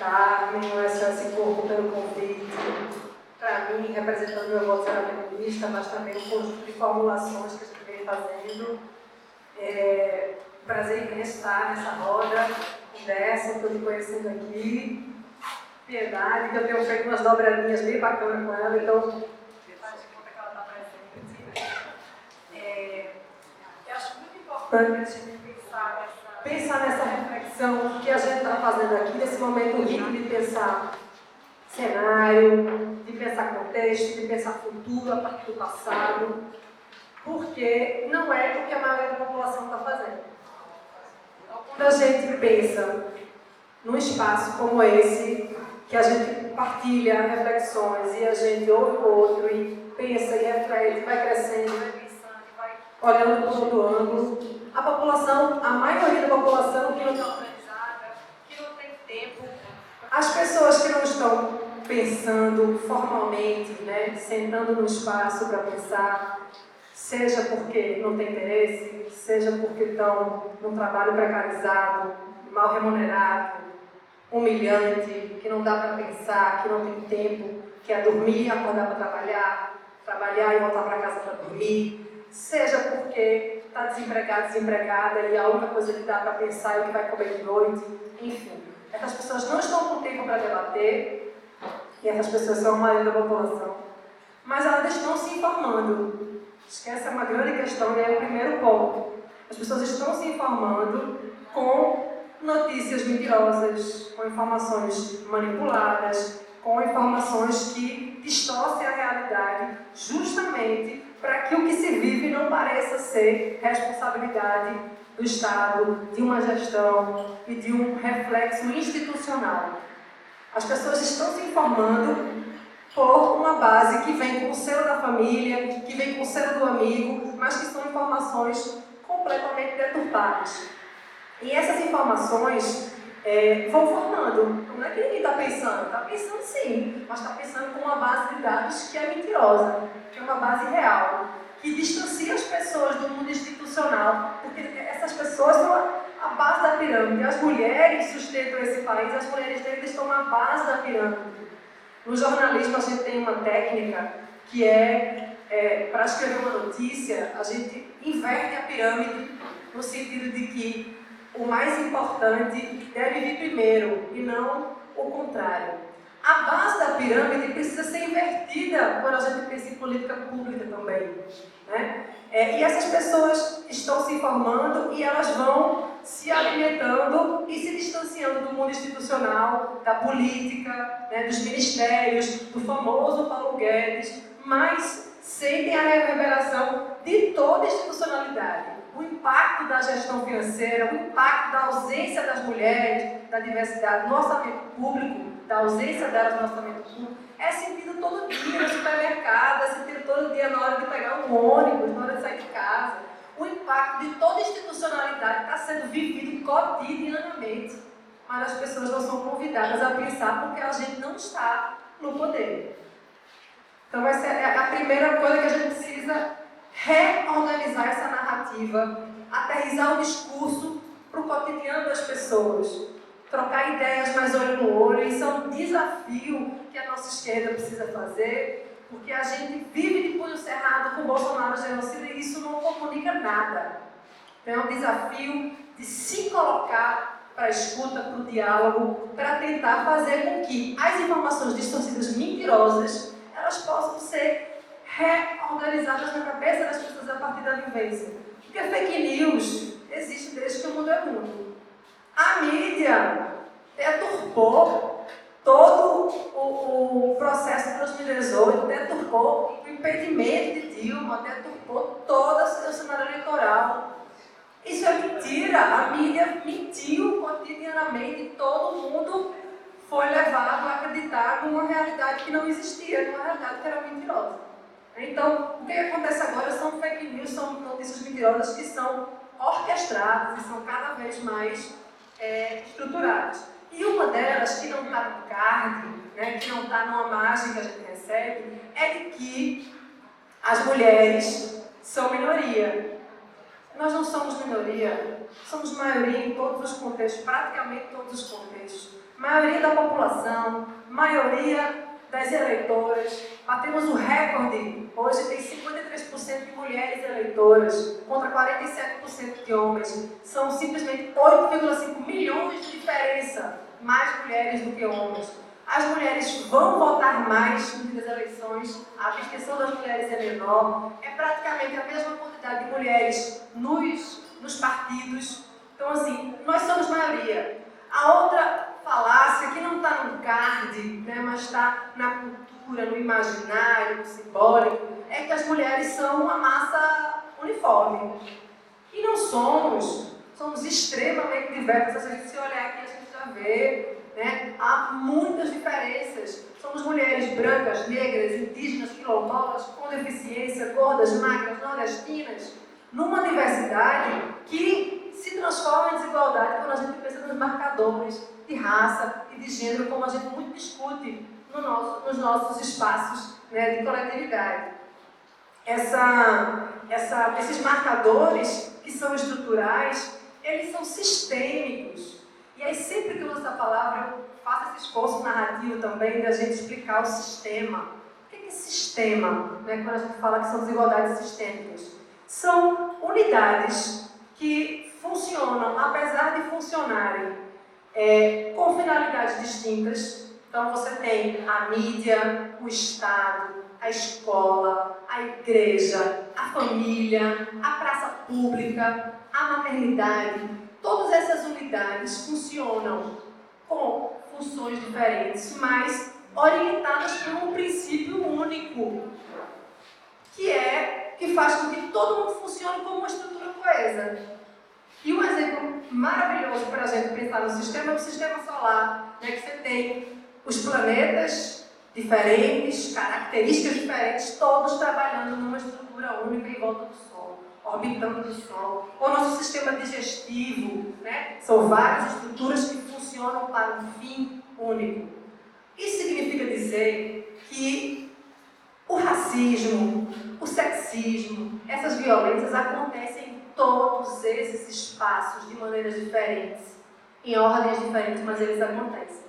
Carmen, o SOS Corpo pelo convite. Para mim, representando meu voto será feminista, mas também um conjunto de formulações que a gente vem fazendo. Prazer imenso estar nessa roda, conversa, estou te conhecendo aqui. Piedade, que eu tenho feito umas dobradinhas bem bacanas com ela, então faz de conta que ela está presente. Eu acho muito importante a gente pensar nessa reflexão que a gente está fazendo aqui, nesse momento rico de pensar cenário, de pensar contexto, de pensar futuro a partir do passado, porque não é o que a maioria da população está fazendo. Então, quando a gente pensa num espaço como esse, que a gente partilha reflexões e a gente ouve o outro e pensa e reflete, vai crescendo, vai pensando, vai olhando por todo ângulo, a população, a maioria da população que não está organizada, que não tem tempo, as pessoas que não estão pensando formalmente, né, sentando no espaço para pensar, seja porque não tem interesse, seja porque estão num trabalho precarizado, mal remunerado, humilhante, que não dá para pensar, que não tem tempo, que é dormir, acordar para trabalhar e voltar para casa para dormir, seja porque está desempregado, desempregada e a única coisa que dá para pensar é o que vai comer de noite, enfim. Essas pessoas não estão com tempo para debater, e essas pessoas são a maioria da população, mas elas estão se informando. Acho que essa é uma grande questão e é o primeiro ponto. As pessoas estão se informando com notícias mentirosas, com informações manipuladas, com informações que distorcem a realidade, justamente para que o que se vive não pareça ser responsabilidade do Estado, de uma gestão e de um reflexo institucional. As pessoas estão se informando por uma base que vem com o selo da família, que vem com o selo do amigo, mas que são informações completamente deturpadas. E essas informações vão formando. Não é que ninguém está pensando sim, mas está pensando com uma base de dados que é mentirosa, que é uma base real, que distancia as pessoas do mundo institucional, porque essas pessoas são a base da pirâmide. As mulheres sustentam esse país, as mulheres negras estão na base da pirâmide. No jornalismo a gente tem uma técnica que para escrever uma notícia, a gente inverte a pirâmide no sentido de que o mais importante deve vir primeiro e não o contrário. A base da pirâmide precisa ser invertida quando a gente pensa em política pública também, né? E essas pessoas estão se informando e elas vão se alimentando e se distanciando do mundo institucional, da política, né, dos ministérios, do famoso Paulo Guedes, mas sentem a reverberação de toda a institucionalidade. O impacto da gestão financeira, o impacto da ausência das mulheres, da diversidade no orçamento público, da ausência delas no orçamento público, é sentido todo dia no supermercado, é sentido todo dia na hora de pegar um ônibus, na hora de sair de casa. O impacto de toda a institucionalidade está sendo vivido cotidianamente, mas as pessoas não são convidadas a pensar porque a gente não está no poder. Então essa é a primeira coisa que a gente precisa reorganizar essa narrativa, aterrissar o discurso para o cotidiano das pessoas, trocar ideias mais olho no olho. Isso é um desafio que a nossa esquerda precisa fazer, porque a gente vive de punho cerrado com o Bolsonaro genocida e isso não comunica nada. Então é um desafio de se colocar para a escuta, para o diálogo, para tentar fazer com que as informações distorcidas mentirosas elas possam ser reorganizadas na cabeça das pessoas a partir da vivência. Porque fake news existe desde que o mundo é mundo. A mídia deturpou todo o processo de 2018, deturpou o impedimento de Dilma, deturpou todo o cenário eleitoral. Isso é mentira. A mídia mentiu cotidianamente, todo mundo foi levado a acreditar numa realidade que não existia, numa realidade que era mentirosa. Então, o que acontece agora são fake news, são notícias mentirosas que são orquestradas e são cada vez mais estruturadas. E uma delas, que não está no card, né, que não está numa margem que a gente recebe, é de que as mulheres são minoria. Nós não somos minoria. somos maioria em todos os contextos, praticamente todos os contextos. Maioria da população, maioria das eleitoras. Batemos o recorde, hoje tem 53% de mulheres eleitoras, contra 47% de homens. São simplesmente 8,5 milhões de diferença, mais mulheres do que homens. As mulheres vão votar mais nas eleições, a abstenção das mulheres é menor, é praticamente a mesma quantidade de mulheres nos partidos. Então, assim, nós somos maioria. A outra falácia, que não está no card, né, mas está na cultura, no imaginário, no simbólico, é que as mulheres são uma massa uniforme. E não somos extremamente diversas. Se a gente se olhar aqui, a gente já vê, né, há muitas diferenças. Somos mulheres brancas, negras, indígenas, quilombolas, com deficiência, gordas, magras, nordestinas, numa diversidade que se transforma em desigualdade quando a gente pensa nos marcadores de raça e de gênero, como a gente muito discute nos nossos espaços, né, de coletividade. Esses marcadores, que são estruturais, eles são sistêmicos. E aí, sempre que eu uso essa palavra, eu faço esse esforço narrativo também de a gente explicar o sistema. O que é sistema, né, quando a gente fala que são desigualdades sistêmicas? São unidades que funcionam, apesar de funcionarem com finalidades distintas. Então, você tem a mídia, o Estado, a escola, a igreja, a família, a praça pública, a maternidade. Todas essas unidades funcionam com funções diferentes, mas orientadas por um princípio único, que faz com que todo mundo funcione como uma estrutura coesa. E um exemplo maravilhoso para a gente pensar no sistema é o sistema solar, né, que você tem os planetas diferentes, características diferentes, todos trabalhando numa estrutura única em volta do Sol, orbitando do Sol. O nosso sistema digestivo, né, são várias estruturas que funcionam para um fim único. Isso significa dizer que o racismo, o sexismo, essas violências acontecem em todos esses espaços de maneiras diferentes, em ordens diferentes, mas eles acontecem.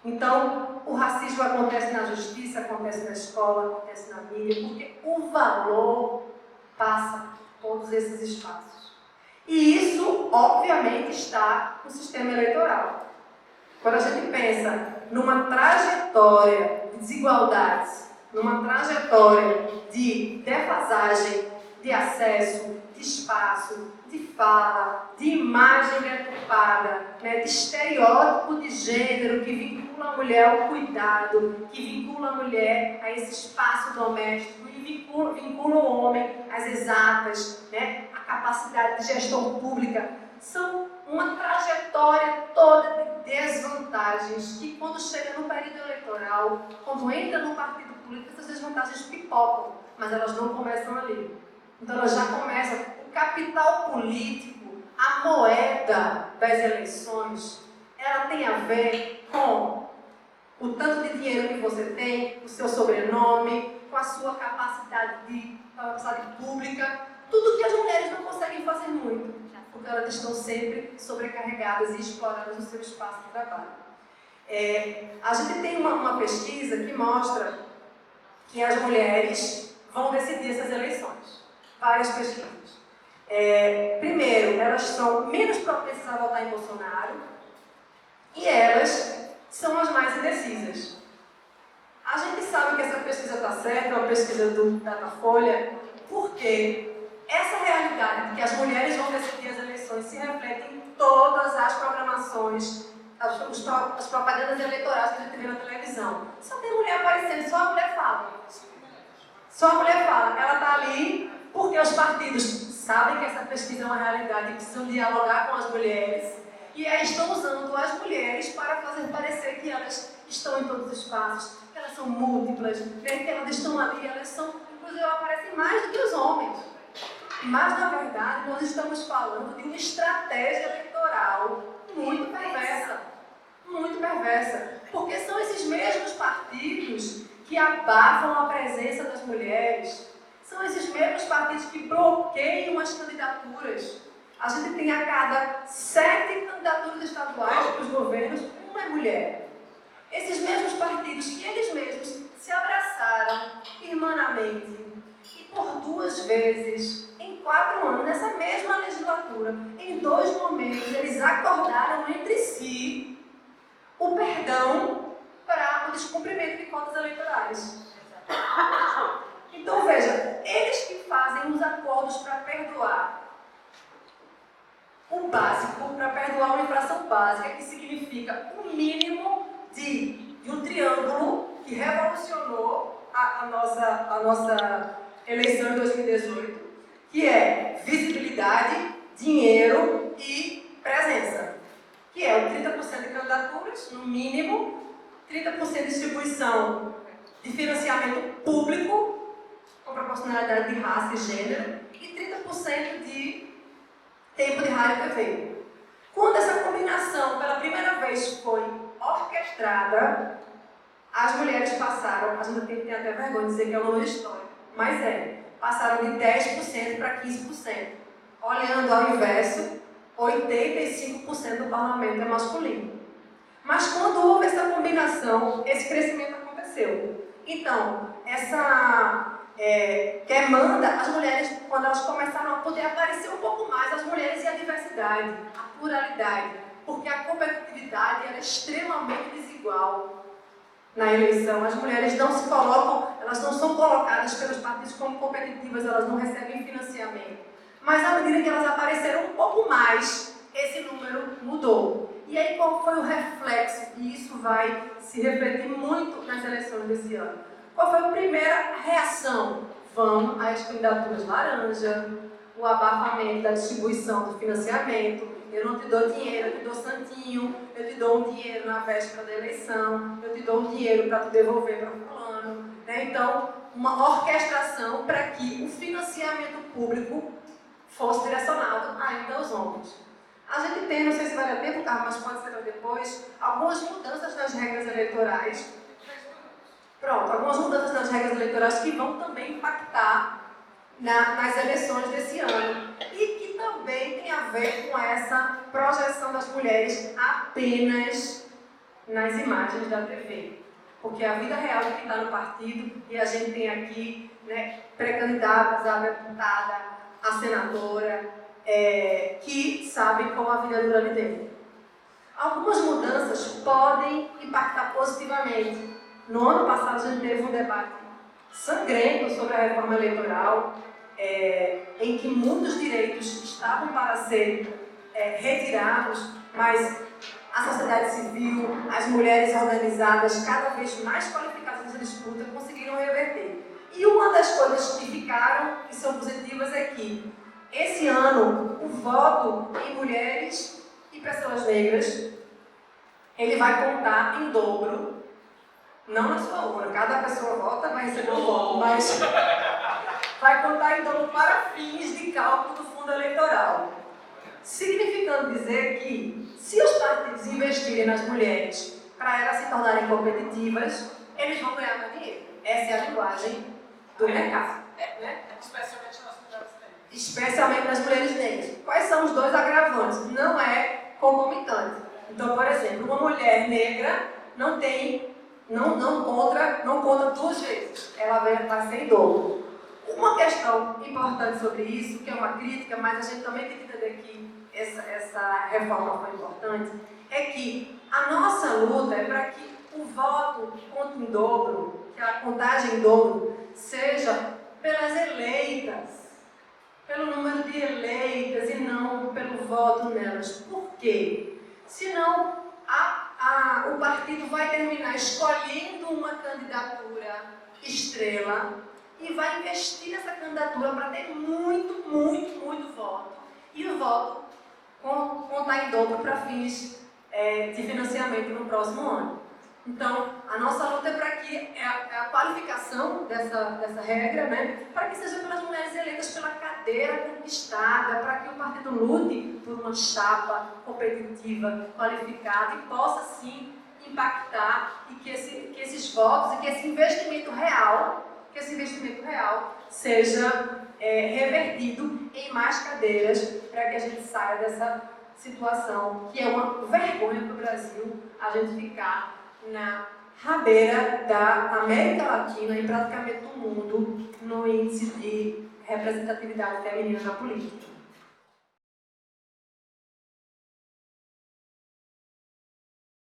Então, o racismo acontece na justiça, acontece na escola, acontece na mídia, porque o valor passa por todos esses espaços. E isso, obviamente, está no sistema eleitoral. Quando a gente pensa numa trajetória de desigualdades, numa trajetória de defasagem, de acesso, de espaço, de fala, de imagem deturpada, né, de estereótipo de gênero que vincula a mulher ao cuidado, que vincula a mulher a esse espaço doméstico e vincula o homem às exatas, né, à capacidade de gestão pública. São uma trajetória toda de desvantagens que, quando chega no período eleitoral, quando entra no partido político, essas desvantagens pipocam, mas elas não começam ali. Então elas já começam. O capital político, a moeda das eleições, ela tem a ver com o tanto de dinheiro que você tem, o seu sobrenome, com a sua capacidade pública, tudo que as mulheres não conseguem fazer muito, porque elas estão sempre sobrecarregadas e exploradas no seu espaço de trabalho. A gente tem uma pesquisa que mostra que as mulheres vão decidir essas eleições. Várias pesquisas. Primeiro, elas são menos propensas a votar em Bolsonaro e elas são as mais indecisas. A gente sabe que essa pesquisa está certa, é uma pesquisa do Datafolha, porque essa realidade de que as mulheres vão decidir as eleições se reflete em todas as programações, as propagandas eleitorais que a gente vê na televisão. Só tem mulher aparecendo, só a mulher fala. Só a mulher fala. Ela está ali porque os partidos sabem que essa pesquisa é uma realidade e precisam dialogar com as mulheres. E aí estão usando as mulheres para fazer parecer que elas estão em todos os espaços, que elas são múltiplas, né, que elas estão ali, elas são, inclusive, aparecem mais do que os homens. Mas, na verdade, nós estamos falando de uma estratégia eleitoral muito perversa. Muito perversa. Porque são esses mesmos partidos que abafam a presença das mulheres. São esses mesmos partidos que bloqueiam as candidaturas. A gente tem a cada 7 candidaturas estaduais para os governos, uma é mulher. Esses mesmos partidos que eles mesmos se abraçaram irmanamente e por 2 vezes, em 4 anos, nessa mesma legislatura, em 2 momentos, eles acordaram entre si o perdão para o descumprimento de cotas eleitorais. Então, veja, eles que fazem os acordos para perdoar o básico, para perdoar uma infração básica, que significa o mínimo de um triângulo que revolucionou a nossa eleição de 2018, que é visibilidade, dinheiro e presença, que é o 30% de candidaturas, no mínimo, 30% de distribuição de financiamento público, com proporcionalidade de raça e gênero, e 30% de tempo de rádio e TV. Quando essa combinação, pela primeira vez, foi orquestrada, as mulheres passaram, a gente tem até vergonha de dizer que é um número histórico, mas passaram de 10% para 15%. Olhando ao inverso, 85% do parlamento é masculino. Mas quando houve essa combinação, esse crescimento aconteceu. Então, essa demanda, as mulheres, quando elas começaram a poder aparecer um pouco mais, as mulheres e a diversidade, a pluralidade, porque a competitividade era extremamente desigual na eleição. As mulheres não se colocam, elas não são colocadas pelos partidos como competitivas, elas não recebem financiamento. Mas à medida que elas apareceram um pouco mais, esse número mudou. E aí qual foi o reflexo? E isso vai se refletir muito nas eleições desse ano. Qual foi a primeira reação? Vão às candidaturas laranja, o abafamento da distribuição do financiamento. Eu não te dou dinheiro, eu te dou santinho, eu te dou um dinheiro na véspera da eleição, eu te dou um dinheiro para tu devolver para o fulano. Né? Então, uma orquestração para que o financiamento público fosse direcionado ainda aos homens. A gente tem, não sei se vai dar tempo, mas pode ser depois, algumas mudanças nas regras eleitorais. Pronto, algumas mudanças nas regras eleitorais que vão também impactar nas eleições desse ano. E que também tem a ver com essa projeção das mulheres apenas nas imagens da TV. Porque a vida real de quem está no partido, e a gente tem aqui pré-candidatas, a deputada, a senadora, que sabem como a vida dura ali dentro. Algumas mudanças podem impactar positivamente. No ano passado, a gente teve um debate sangrento sobre a reforma eleitoral, em que muitos direitos estavam para serem retirados, mas a sociedade civil, as mulheres organizadas, cada vez mais qualificadas nessa disputa, conseguiram reverter. E uma das coisas que ficaram, que são positivas, é que esse ano o voto em mulheres e pessoas negras, ele vai contar em dobro. Não na sua urna, cada pessoa vota, vai receber um voto, mas vai contar em dobro para fins de cálculo do fundo eleitoral. Significando dizer que, se os partidos investirem nas mulheres para elas se tornarem competitivas, eles vão ganhar mais dinheiro. Essa é a linguagem do mercado. Né? Especialmente nas mulheres negras. Especialmente nas mulheres negras. Quais são os 2 agravantes? Não é concomitante. Então, por exemplo, uma mulher negra não conta 2 vezes. Ela vai ser em dobro. Uma questão importante sobre isso, que é uma crítica, mas a gente também tem que entender que essa reforma foi importante, é que a nossa luta é para que o voto conte em dobro, que a contagem em dobro, seja pelas eleitas, pelo número de eleitas e não pelo voto nelas. Por quê? Senão o partido vai terminar escolhendo uma candidatura estrela e vai investir nessa candidatura para ter muito, muito, muito voto. E o voto contar em dobro para fins de financiamento no próximo ano. Então, a nossa luta é para que a qualificação dessa regra, né, para que seja pelas mulheres eleitas pela cadeira conquistada, para que o partido lute por uma chapa competitiva, qualificada e possa, sim, impactar e que esses votos e que esse investimento real seja revertido em mais cadeiras para que a gente saia dessa situação que é uma vergonha para o Brasil, a gente ficar na rabeira da América Latina e praticamente do mundo no índice de representatividade feminina na política.